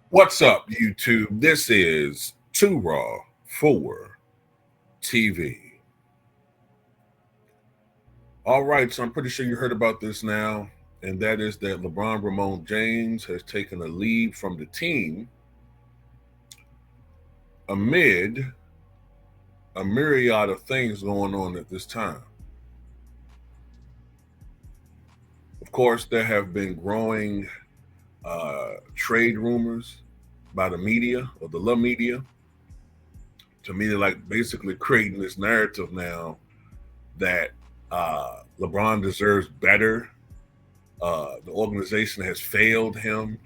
What's up, YouTube? This is Too Raw for TV. All right, so I'm pretty sure you heard about this now, and that is that LeBron James has taken a leave from the team amid a myriad of things going on at this time. Of course, there have been growing trade rumors by the media or the love media to me, like basically creating this narrative now that LeBron deserves better. The organization has failed him.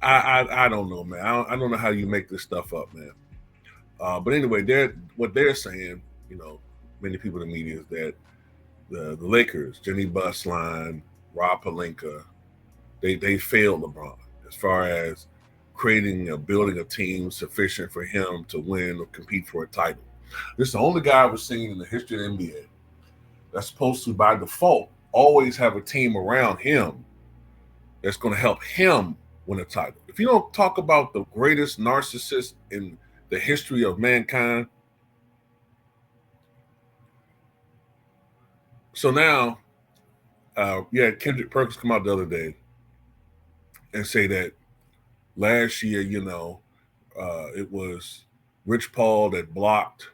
I don't know, man. I don't know how you make this stuff up, man. But anyway, what they're saying, many people in the media is that the Lakers, Jenny Busline, Rob Pelinka, they failed LeBron as far as building a team sufficient for him to win or compete for a title. This is the only guy I've seen in the history of the NBA that's supposed to, by default, always have a team around him that's going to help him win a title. If you don't talk about the greatest narcissist in the history of mankind, so now, Kendrick Perkins come out the other day and say that last year, it was Rich Paul that blocked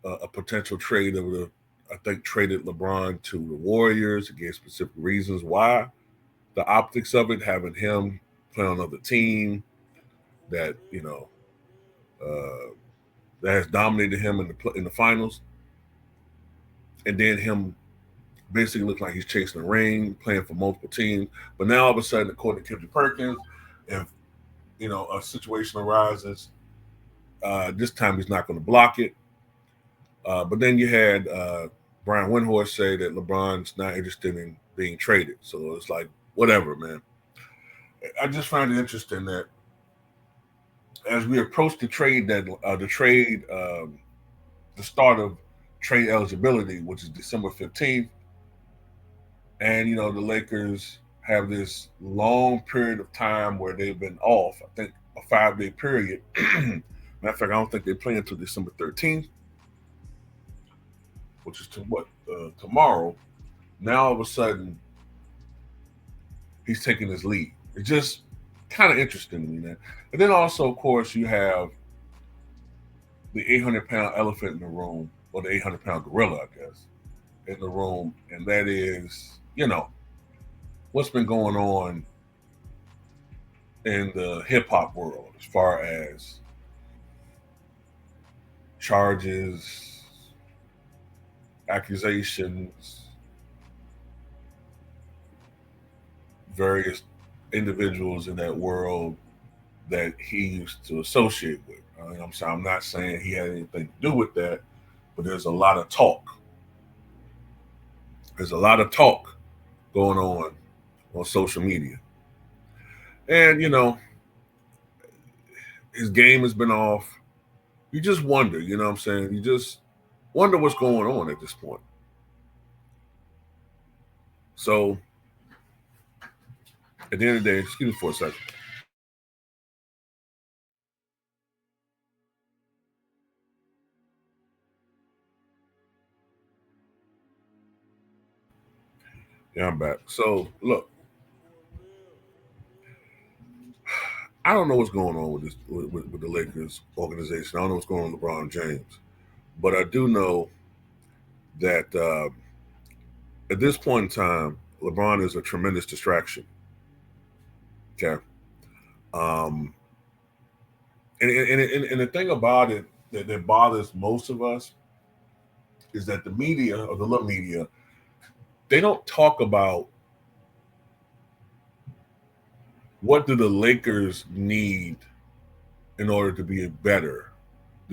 a potential trade that would have, I think, traded LeBron to the Warriors. He gave specific reasons why. The optics of it, having him play on another team that, that has dominated him in the finals. And then him basically looks like he's chasing the ring, playing for multiple teams. But now all of a sudden, according to Kendrick Perkins, if a situation arises, this time he's not going to block it. But then you had Brian Windhorst say that LeBron's not interested in being traded. So it's like, whatever, man. I just find it interesting that as we approach the start of trade eligibility, which is December 15th, and the Lakers have this long period of time where they've been off. I think a 5-day period. Matter of fact, I don't think they play until December 13th, which is tomorrow. Now all of a sudden, he's taking his lead. It's just kind of interesting to me, man. And then also, of course, you have the 800-pound elephant in the room, or the 800-pound gorilla, I guess, in the room, and that is, what's been going on in the hip-hop world as far as charges, accusations, various individuals in that world that he used to associate with. I'm not saying he had anything to do with that, but there's a lot of talk. There's a lot of talk going on social media. And, his game has been off. You just wonder, you just wonder what's going on at this point. So, at the end of the day, excuse me for a second. Yeah, I'm back. So, look, I don't know what's going on with the Lakers organization. I don't know what's going on with LeBron James, but I do know that at this point in time, LeBron is a tremendous distraction. Okay, and the thing about it that bothers most of us is that the media, or the love media, they don't talk about what do the Lakers need in order to be better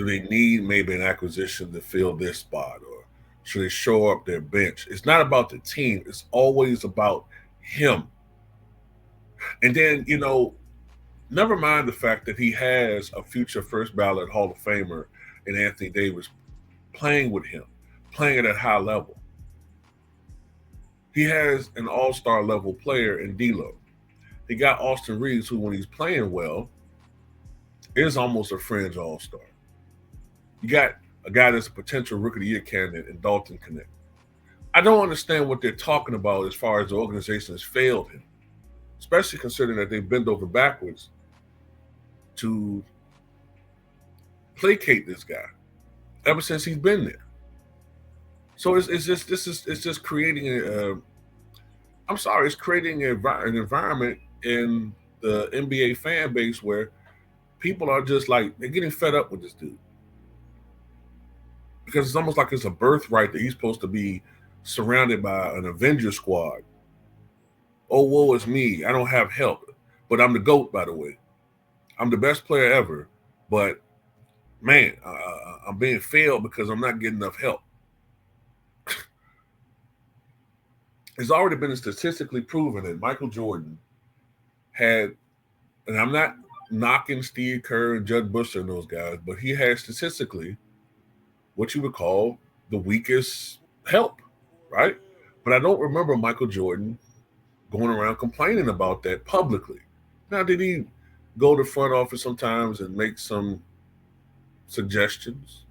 Do they need maybe an acquisition to fill this spot, or should they shore up their bench? It's not about the team. It's always about him. And then, never mind the fact that he has a future first ballot Hall of Famer in Anthony Davis playing with him, playing at a high level. He has an all-star level player in D'Lo. He got Austin Reeves, who, when he's playing well, is almost a fringe all-star. You got a guy that's a potential Rookie of the Year candidate in Dalton Connect. I don't understand what they're talking about as far as the organization has failed him, especially considering that they bent over backwards to placate this guy ever since he's been there. So it's just creating it's creating an environment in the NBA fan base where people are just like, they're getting fed up with this dude. Because it's almost like it's a birthright that he's supposed to be surrounded by an Avenger squad. Oh, woe is me. I don't have help. But I'm the GOAT, by the way. I'm the best player ever. But, man, I'm being failed because I'm not getting enough help. It's already been statistically proven that Michael Jordan had, and I'm not knocking Steve Kerr and Judd Bushler and those guys, but he had statistically what you would call the weakest help, right? But I don't remember Michael Jordan going around complaining about that publicly. Now, did he go to front office sometimes and make some suggestions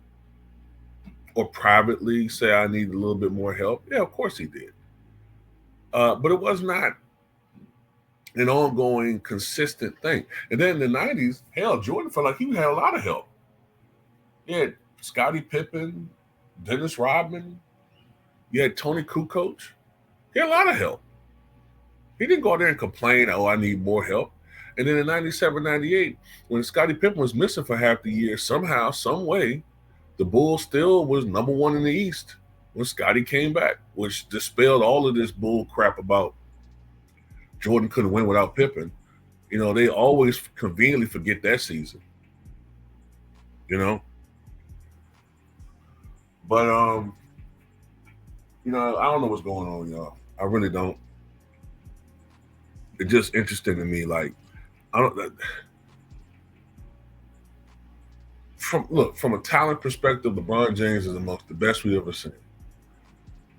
or privately say, I need a little bit more help? Yeah, of course he did. But it was not an ongoing, consistent thing. And then in the 90s, hell, Jordan felt like he had a lot of help. He had Scottie Pippen, Dennis Rodman. You had Tony Kukoc. He had a lot of help. He didn't go out there and complain, oh, I need more help. And then in 97, 98, when Scottie Pippen was missing for half the year, somehow, some way, the Bulls still was number one in the East when Scottie came back, which dispelled all of this bull crap about Jordan couldn't win without Pippen. They always conveniently forget that season. But I don't know what's going on, y'all. I really don't. It's just interesting to me. Like, from a talent perspective, LeBron James is amongst the best we've ever seen.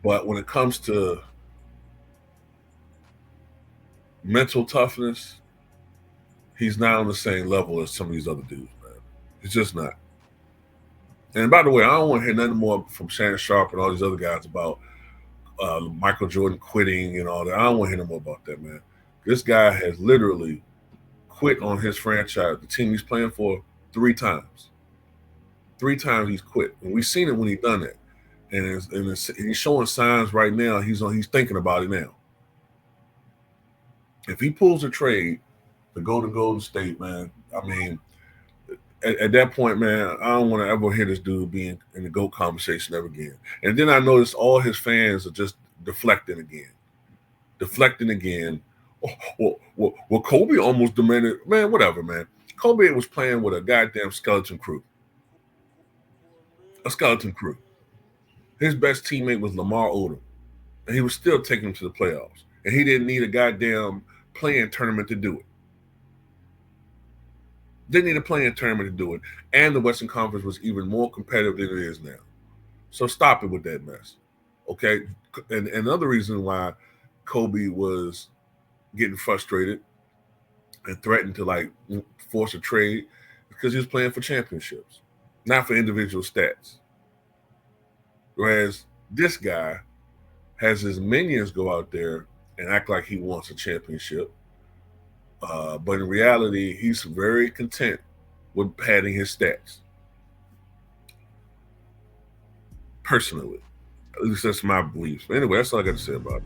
But when it comes to mental toughness, he's not on the same level as some of these other dudes, man. He's just not. And by the way, I don't want to hear nothing more from Shannon Sharp and all these other guys about Michael Jordan quitting and all that. I don't want to hear no more about that, man. This guy has literally quit on his franchise, the team he's playing for, 3 times. 3 times he's quit. And we've seen it when he's done that. And he's showing signs right now. He's thinking about it now. If he pulls a trade to go to Golden State, man, I mean, at that point, man, I don't want to ever hear this dude being in the GOAT conversation ever again. And then I noticed all his fans are just deflecting again. Well, Kobe almost demanded, man, whatever, man. Kobe was playing with a goddamn skeleton crew. A skeleton crew. His best teammate was Lamar Odom, and he was still taking him to the playoffs. And he didn't need a goddamn playing tournament to do it. Didn't need a playing tournament to do it. And the Western Conference was even more competitive than it is now. So stop it with that mess, okay? And another reason why Kobe was getting frustrated and threatened to, force a trade because he was playing for championships, not for individual stats. Whereas this guy has his minions go out there and act like he wants a championship. But in reality, he's very content with padding his stats. Personally. At least that's my beliefs. But anyway, that's all I got to say about it.